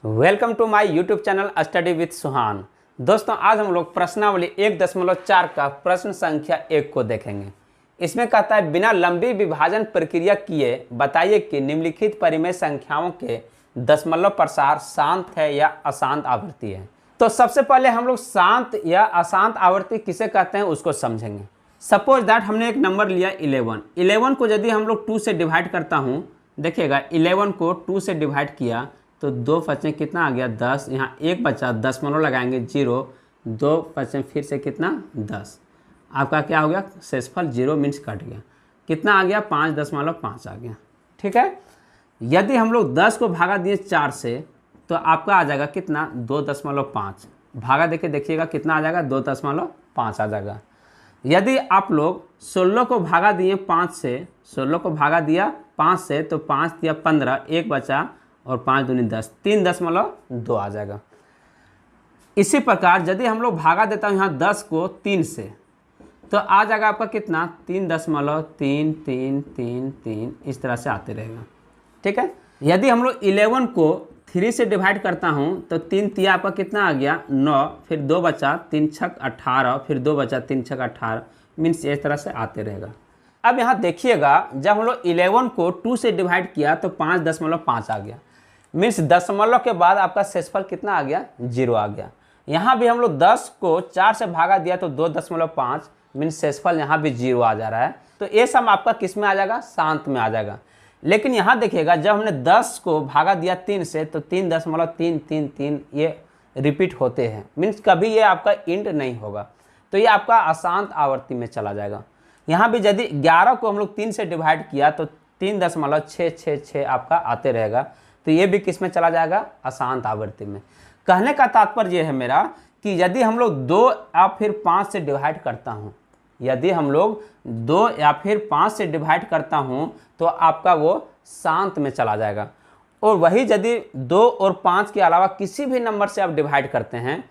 Welcome to my YouTube channel study with Suhan. दोस्तों, आज हम लोग प्रश्नावली 1.4 का प्रश्न संख्या 1 को देखेंगे। इसमें कहता है बिना लंबी विभाजन प्रक्रिया किए बताइए कि निम्नलिखित परिमेय संख्याओं के दशमलव प्रसार शांत है या अशांत आवृत्ति है। तो सबसे पहले हम लोग शांत या अशांत आवृत्ति किसे कहते हैं उसको समझेंगे। सपोज दैट हमने एक नंबर लिया 11 को यदि हम लोग 2 से डिवाइड करता हूँ, देखिएगा 11 को 2 से डिवाइड किया तो 2 बचे कितना आ गया 10, यहाँ 1 बचा, दशमलव लगाएंगे 0, 2 बचे फिर से कितना 10, आपका क्या हो गया शेषफल 0 मीन्स कट गया, कितना आ गया 5.5 आ गया। ठीक है, यदि हम लोग 10 को भागा दिए 4 से तो आपका आ जाएगा कितना 2.5, भागा देके देखिएगा कितना आ जाएगा 2.5 आ जाएगा। यदि आप लोग 16 को भागा दिए 5 से, 16 को भागा दिया 5 से तो 5 दिया 15, 1 बचा और 5 दूनी 10, 3.2 आ जाएगा। इसी प्रकार यदि हम लोग भागा देता हूँ यहाँ 10 को 3 से तो आ जाएगा आपका कितना 3.33333, इस तरह से आते रहेगा। ठीक है, यदि हम लोग 11 को 3 से डिवाइड करता हूँ तो 3 तिया आपका कितना आ गया 9, फिर 2 बचा, 3 छक 18, फिर 2 बचा, 3 छक 18, मीन्स इस तरह से आते रहेगा। अब यहाँ देखिएगा जब हम लोग 11 को 2 से डिवाइड किया तो 5.5 आ गया, मीन्स दशमलव के बाद आपका शेषफल कितना आ गया 0 आ गया। यहाँ भी हम लोग 10 को 4 से भागा दिया तो 2.5, मीन्स शेषफल यहाँ भी 0 आ जा रहा है। तो ये सम आपका किस में आ जाएगा, शांत में आ जाएगा। लेकिन यहाँ देखिएगा जब हमने 10 को भागा दिया 3 से तो 3.333 ये रिपीट होते हैं, मीन्स कभी ये आपका इंड नहीं होगा, तो ये आपका अशांत आवृत्ति में चला जाएगा। यहाँ भी यदि 11 को हम लोग 3 से डिवाइड किया तो 3.666 आपका आते रहेगा, तो ये भी किस में चला जाएगा, अशांत आवृत्ति में। कहने का तात्पर्य यह है मेरा कि यदि हम लोग 2 या फिर 5 से डिवाइड करता हूँ, यदि हम लोग 2 या फिर 5 से डिवाइड करता हूँ तो आपका वो शांत में चला जाएगा। और वही यदि 2 और 5 के अलावा किसी भी नंबर से आप डिवाइड करते हैं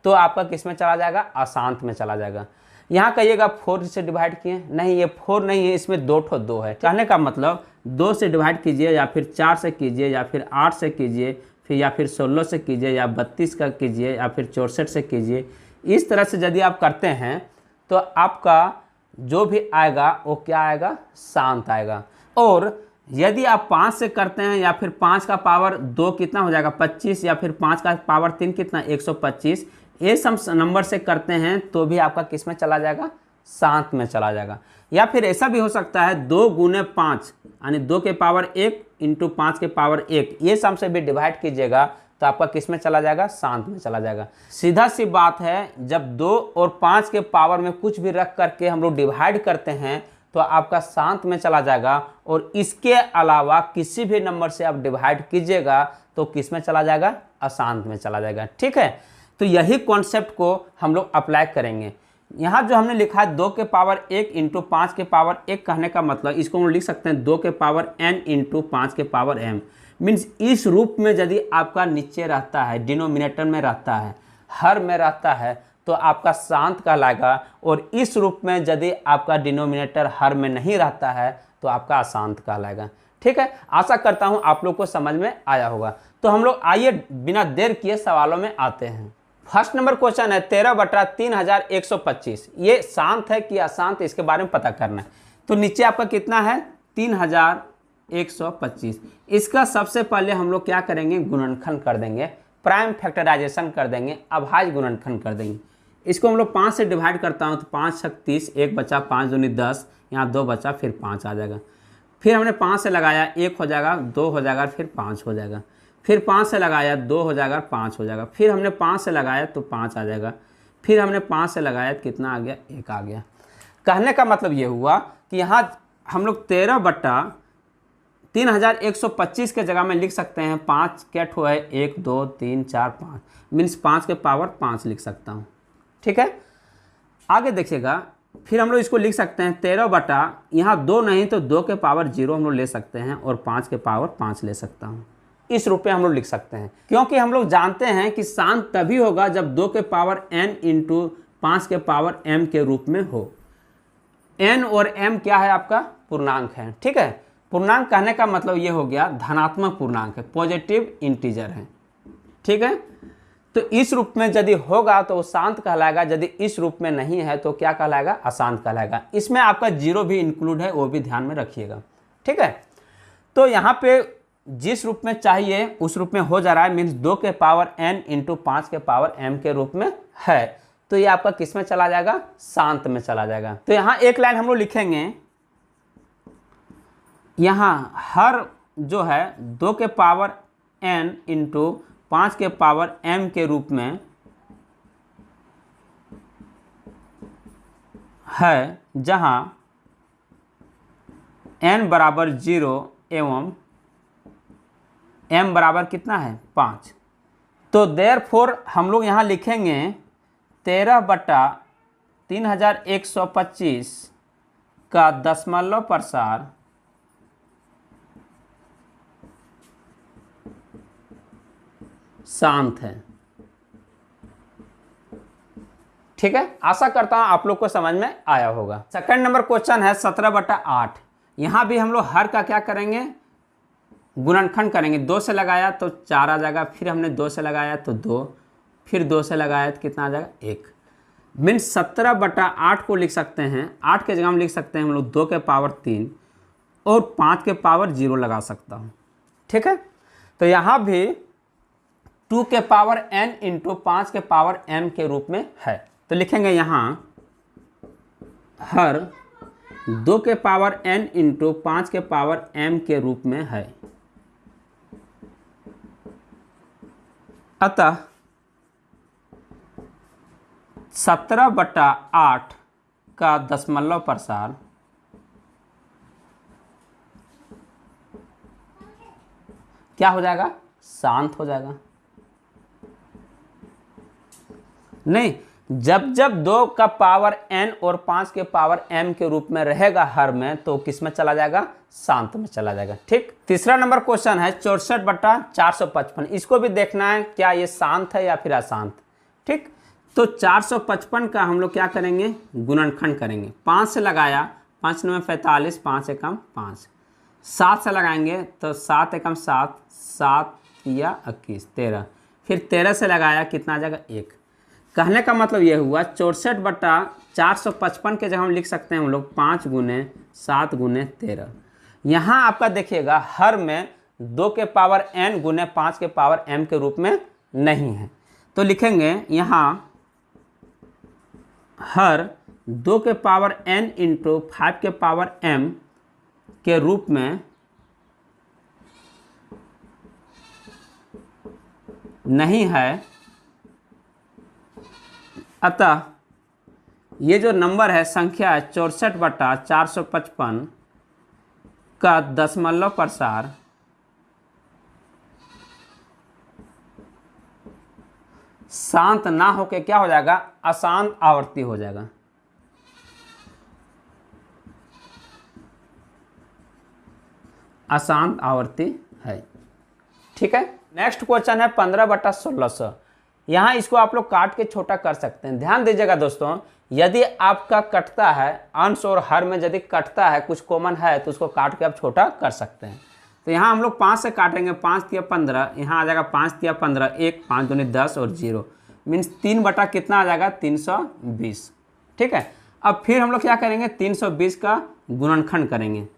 तो आपका किस में चला जाएगा, अशांत में चला जाएगा। यहाँ कहिएगा 4 से डिवाइड किए, नहीं ये 4 नहीं है, इसमें 2 है। कहने का मतलब 2 से डिवाइड कीजिए या फिर 4 से कीजिए या फिर 8 से कीजिए, फिर या फिर 16 से कीजिए या 32 का कीजिए या फिर 64 से कीजिए। इस तरह से यदि आप करते हैं तो आपका जो भी आएगा वो क्या आएगा, शांत आएगा। और यदि आप 5 से करते हैं या फिर 5 का पावर 2 कितना हो जाएगा 25, या फिर 5 का पावर 3 कितना 125, ये सब नंबर से करते हैं तो भी आपका किस में चला जाएगा, शांत में चला जाएगा। या फिर ऐसा भी हो सकता है 2 गुने 5 यानी 2 के पावर 1 इंटू 5 के पावर 1, ये सम से भी डिवाइड कीजिएगा तो आपका किस में चला जाएगा, शांत में चला जाएगा। सीधा सी बात है, जब 2 और 5 के पावर में कुछ भी रख करके हम लोग डिवाइड करते हैं तो आपका शांत में चला जाएगा, और इसके अलावा किसी भी नंबर से आप डिवाइड कीजिएगा तो किस में चला जाएगा, अशांत में चला जाएगा। ठीक है, तो यही कॉन्सेप्ट को हम लोग अप्लाई करेंगे। यहाँ जो हमने लिखा है 2 के पावर 1 इंटू 5 के पावर 1, कहने का मतलब इसको हम लिख सकते हैं 2 के पावर n इंटू 5 के पावर m, मीन्स इस रूप में यदि आपका नीचे रहता है, डिनोमिनेटर में रहता है, हर में रहता है तो आपका शांत कहलाएगा, और इस रूप में यदि आपका डिनोमिनेटर हर में नहीं रहता है तो आपका अशांत कहलाएगा। ठीक है, आशा करता हूँ आप लोग को समझ में आया होगा। तो हम लोग आइए बिना देर किए सवालों में आते हैं। फर्स्ट नंबर क्वेश्चन है 13/3125, ये शांत है कि अशांत, इसके बारे में पता करना है। तो नीचे आपका कितना है 3125, इसका सबसे पहले हम लोग क्या करेंगे, गुणनखंड कर देंगे, प्राइम फैक्टराइजेशन कर देंगे, अभाज्य गुणनखंड कर देंगे। इसको हम लोग 5 से डिवाइड करता हूँ तो 5 छक 30, 1 बचा, 5 दूनी 10, यहाँ 2 बचा, फिर 5 आ जाएगा। फिर हमने 5 से लगाया 1 हो जाएगा, 2 हो जाएगा, फिर 5 हो जाएगा, फिर 5 से लगाया 2 हो जाएगा, 5 हो जाएगा, फिर हमने 5 से लगाया तो 5 आ जाएगा, फिर हमने 5 से लगाया तो कितना आ गया, 1 आ गया। कहने का मतलब ये हुआ कि यहाँ हम लोग 13/3125 के जगह में लिख सकते हैं 5 क्या ठो है, 1 2 3 4 5, मीन्स 5 के पावर 5 लिख सकता हूँ। ठीक है, आगे देखिएगा, फिर हम लोग इसको लिख सकते हैं 13 यहाँ 2 नहीं तो 2 के पावर 0 हम लोग ले सकते हैं, और 5 के पावर 5 ले सकता हूँ। इस रूप में हम लोग लिख सकते हैं, क्योंकि हम लोग जानते हैं कि शांत तभी होगा जब 2 के पावर n इंटू 5 के पावर m के रूप में हो। n और m क्या है, आपका पूर्णांक है। ठीक है, पूर्णांक कहने का मतलब ये हो गया धनात्मक पूर्णांक है, पॉजिटिव इंटीजर है। ठीक है। तो इस रूप में यदि होगा तो वो शांत कहलाएगा, यदि इस रूप में नहीं है तो क्या कहलाएगा, अशांत कहलाएगा। इसमें आपका जीरो भी इंक्लूड है, वो भी ध्यान में रखिएगा, ठीक है। तो यहाँ पे जिस रूप में चाहिए उस रूप में हो जा रहा है, मीन्स 2 के पावर n इंटू 5 के पावर m के रूप में है। तो ये आपका किस में चला जाएगा, शांत में चला जाएगा। तो यहाँ एक लाइन हम लोग लिखेंगे, यहाँ हर जो है 2 के पावर n इंटू 5 के पावर m के रूप में है, जहाँ n बराबर 0 एवं m बराबर कितना है, 5। तो देयरफॉर हम लोग यहाँ लिखेंगे 13/3125 का दशमलव प्रसार शांत है, ठीक है। आशा करता हूं आप लोग को समझ में आया होगा। सेकंड नंबर क्वेश्चन है 17/8। यहां भी हम लोग हर का क्या करेंगे, गुणनखंड करेंगे। 2 से लगाया तो 4 आ जाएगा, फिर हमने 2 से लगाया तो 2, फिर 2 से लगाया तो कितना आ जाएगा, 1। मीन्स 17/8 को लिख सकते हैं, 8 के जगह हम लिख सकते हैं हम लोग 2 के पावर 3 और 5 के पावर 0 लगा सकता हूँ, ठीक है। तो यहाँ भी 2 के पावर n इंटू 5 के पावर m के रूप में है। तो लिखेंगे यहाँ हर 2 के पावर n इंटू 5 के पावर m के रूप में है। अतः 17/8 का दशमलव प्रसार क्या हो जाएगा, शांत हो जाएगा। नहीं, जब जब 2 का पावर n और 5 के पावर m के रूप में रहेगा हर में, तो किस में चला जाएगा, शांत में चला जाएगा, ठीक। तीसरा नंबर क्वेश्चन है 64/455। इसको भी देखना है क्या ये शांत है या फिर अशांत, ठीक। तो 455 का हम लोग क्या करेंगे, गुणनखंड करेंगे। 5 से लगाया, 5 9 45, 5 एकम 5। 7 से लगाएंगे तो 7 एकम 7, 7 या 21 13, फिर 13 से लगाया कितना आ जाएगा, 1। कहने का मतलब ये हुआ 64/455 के जगह हम लिख सकते हैं हम लोग 5 गुने 7 गुने 13। यहाँ आपका देखिएगा हर में 2 के पावर n गुने 5 के पावर m के रूप में नहीं है। तो लिखेंगे यहाँ हर 2 के पावर n इंटू 5 के पावर m के रूप में नहीं है। अतः ये जो नंबर है, संख्या है 64/455 का दशमलव प्रसार शांत ना होके क्या हो जाएगा, अशांत आवृत्ति हो जाएगा। अशांत आवृत्ति है, ठीक है। नेक्स्ट क्वेश्चन है 15/1600। यहाँ इसको आप लोग काट के छोटा कर सकते हैं। ध्यान दीजिएगा दोस्तों, यदि आपका कटता है अंश और हर में यदि कटता है, कुछ कॉमन है, तो उसको काट के आप छोटा कर सकते हैं। तो यहाँ हम लोग 5 से काटेंगे, 5 तिया 15, यहाँ आ जाएगा 5 तिया 15, 1 5 दूनी 10 और 0 मीन्स 3 बटा कितना आ जाएगा, 320, ठीक है। अब फिर हम लोग क्या करेंगे, 320 का गुणनखंड करेंगे।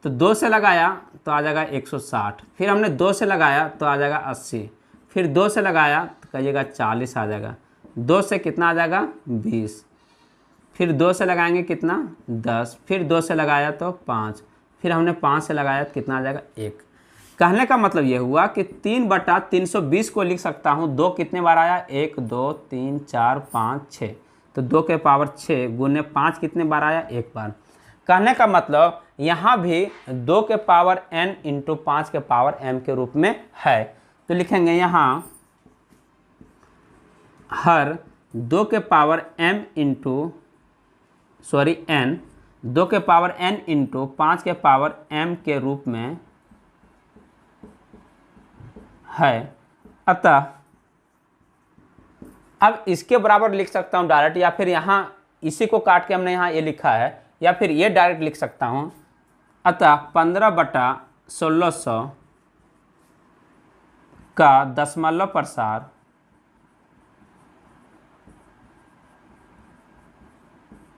तो 2 से लगाया तो आ जाएगा 160, फिर हमने 2 से लगाया तो आ जाएगा 80, फिर 2 से लगाया तो कहिएगा 40 आ जाएगा, 2 से कितना आ जाएगा 20, फिर 2 से लगाएंगे कितना 10, फिर 2 से लगाया तो 5, फिर हमने 5 से लगाया तो कितना आ जाएगा 1। कहने का मतलब ये हुआ कि 3/320 को लिख सकता हूँ। 2 कितने बार आया, 1 2 3 4 5 6, तो 2 के पावर 6 गुने 5 कितने बार आया, 1 बार। कहने का मतलब यहाँ भी 2 के पावर n इंटू 5 के पावर m के रूप में है। तो लिखेंगे यहाँ हर 2 के पावर m इंटू n 2 के पावर n इंटू 5 के पावर m के रूप में है। अतः अब इसके बराबर लिख सकता हूँ डायरेक्ट, या फिर यहाँ इसी को काट के हमने यहाँ ये लिखा है, या फिर ये डायरेक्ट लिख सकता हूँ। अतः 15/1600 का दशमलव प्रसार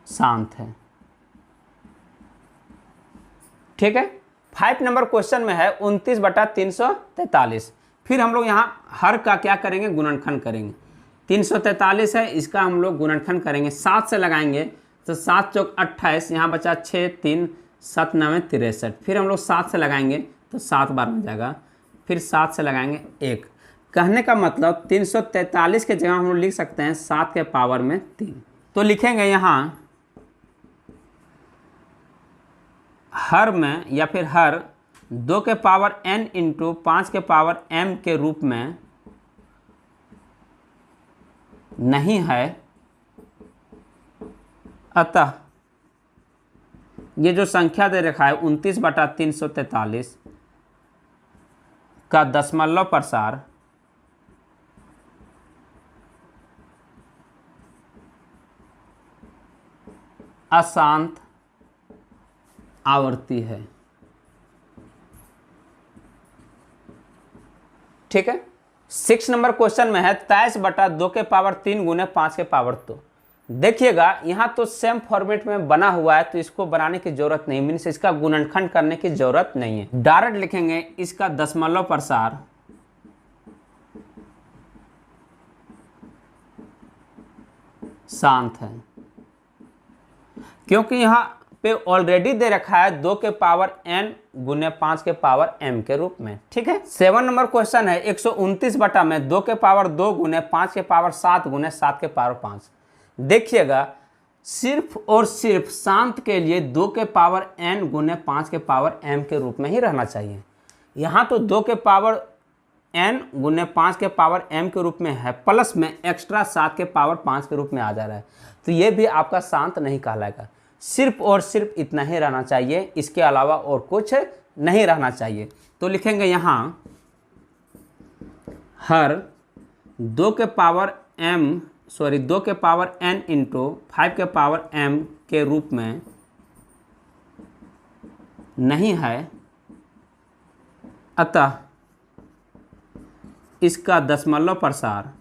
शांत है। ठीक है। 5 नंबर क्वेश्चन में है 29/343। फिर हम लोग यहाँ हर का क्या करेंगे, गुणनखंड करेंगे। 343 है, इसका हम लोग गुणनखंड करेंगे, 7 से लगाएंगे तो 7 चौक 28, यहाँ बचा 6, 3 7 9 63। फिर हम लोग 7 से लगाएंगे तो 7 बार हो जाएगा, फिर 7 से लगाएंगे 1। कहने का मतलब 343 के जगह हम लोग लिख सकते हैं 7 के पावर में 3। तो लिखेंगे यहाँ हर में या फिर हर 2 के पावर n इंटू 5 के पावर m के रूप में नहीं है, अतः ये जो संख्या दे रखा है 29/343 का दशमलव प्रसार अशांत आवर्ती है। ठीक है। 6 नंबर क्वेश्चन में है 23/2 के पावर 3 गुने 5 के पावर 2। देखिएगा यहाँ तो सेम फॉर्मेट में बना हुआ है, तो इसको बनाने की जरूरत नहीं, मीन्स इसका गुणनखंड करने की जरूरत नहीं है। डायरेक्ट लिखेंगे इसका दशमलव प्रसार शांत है, क्योंकि यहाँ पे ऑलरेडी दे रखा है 2 के पावर n गुने 5 के पावर m के रूप में। ठीक है। 7 नंबर क्वेश्चन है 129/2 के पावर 2 गुने 5 के पावर 7 गुने 7 के पावर 5। देखिएगा सिर्फ और सिर्फ शांत के लिए 2 के पावर n गुने 5 के पावर m के रूप में ही रहना चाहिए। यहाँ तो 2 के पावर n गुने 5 के पावर m के रूप में है, प्लस में एक्स्ट्रा 7 के पावर 5 के रूप में आ जा रहा है, तो ये भी आपका शांत नहीं कहलाएगा। सिर्फ और सिर्फ इतना ही रहना चाहिए, इसके अलावा और कुछ नहीं रहना चाहिए। तो लिखेंगे यहाँ हर 2 के पावर n इंटू 5 के पावर m के रूप में नहीं है, अतः इसका दशमलव प्रसार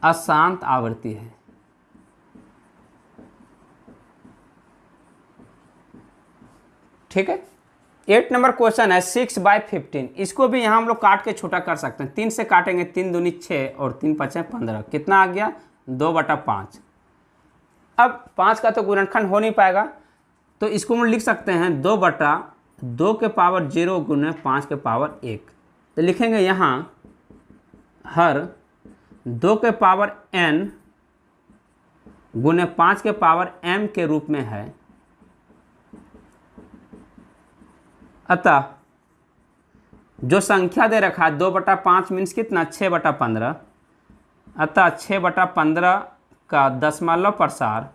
अशांत आवर्ती है। ठीक है। 8 नंबर क्वेश्चन है 6/15। इसको भी यहाँ हम लोग काट के छोटा कर सकते हैं। 3 से काटेंगे, 3 दूनी 6 और 3 5 15, कितना आ गया 2/5। अब 5 का तो गुणनखंड हो नहीं पाएगा, तो इसको हम लिख सकते हैं 2/2 के पावर 0 गुने 5 के पावर 1। तो लिखेंगे यहाँ हर 2 के पावर n गुने 5 के पावर m के रूप में है, अतः जो संख्या दे रखा है 2/5 मीन्स कितना 6/15, अतः 6/15 का दशमलव प्रसार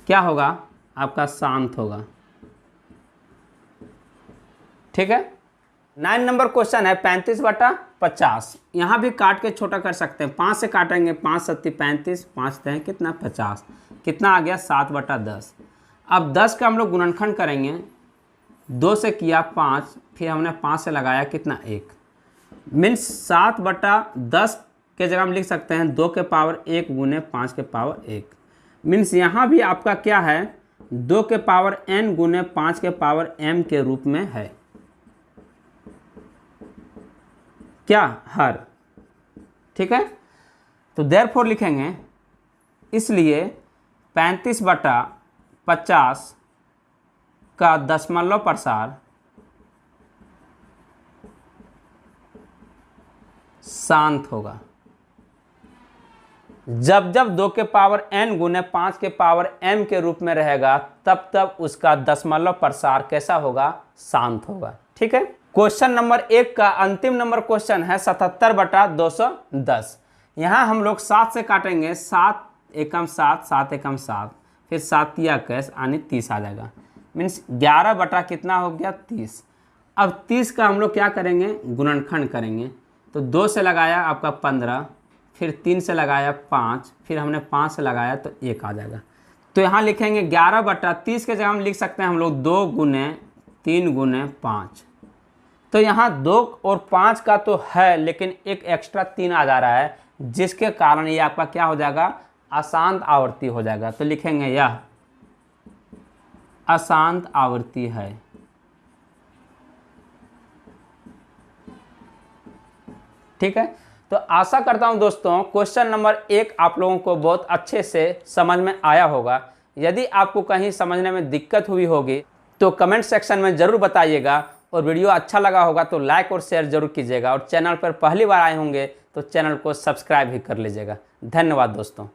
क्या होगा, आपका शांत होगा। ठीक है। 9 नंबर क्वेश्चन है 35/50। यहाँ भी काट के छोटा कर सकते हैं, 5 से काटेंगे, 5 7 35, 5 10 कितना 50, कितना आ गया 7/10। अब 10 का हम लोग गुणनखंड करेंगे, 2 से किया 5, फिर हमने 5 से लगाया कितना 1, मीन्स 7/10 के जगह हम लिख सकते हैं 2 के पावर 1 गुने 5 के पावर 1। मीन्स यहाँ भी आपका क्या है 2 के पावर n गुने 5 के पावर m के रूप में है, क्या हर। ठीक है। तो देयरफॉर लिखेंगे इसलिए 35/50 का दशमलव प्रसार शांत होगा। जब जब 2 के पावर n गुने 5 के पावर m के रूप में रहेगा, तब तब उसका दशमलव प्रसार कैसा होगा, शांत होगा। ठीक है। क्वेश्चन नंबर 1 का अंतिम नंबर क्वेश्चन है 77/210। यहाँ हम लोग 7 से काटेंगे, 7 एकम 7, 7 एकम 7, फिर 7 तिया कैस यानी 30 आ जाएगा, मीन्स 11 बटा कितना हो गया 30। अब 30 का हम लोग क्या करेंगे, गुणनखंड करेंगे। तो 2 से लगाया आपका 15, फिर 3 से लगाया 5, फिर हमने 5 से लगाया तो 1 आ जाएगा। तो यहाँ लिखेंगे 11/30 के जगह हम लिख सकते हैं हम लोग 2 गुने 3 गुने 5। तो यहाँ 2 और 5 का तो है, लेकिन एक एक्स्ट्रा 3 आ जा रहा है, जिसके कारण ये आपका क्या हो जाएगा, अशांत आवर्ती हो जाएगा। तो लिखेंगे यह अशांत आवर्ती है। ठीक है, तो आशा करता हूं दोस्तों क्वेश्चन नंबर 1 आप लोगों को बहुत अच्छे से समझ में आया होगा। यदि आपको कहीं समझने में दिक्कत हुई होगी तो कमेंट सेक्शन में ज़रूर बताइएगा, और वीडियो अच्छा लगा होगा तो लाइक और शेयर जरूर कीजिएगा, और चैनल पर पहली बार आए होंगे तो चैनल को सब्सक्राइब भी कर लीजिएगा। धन्यवाद दोस्तों।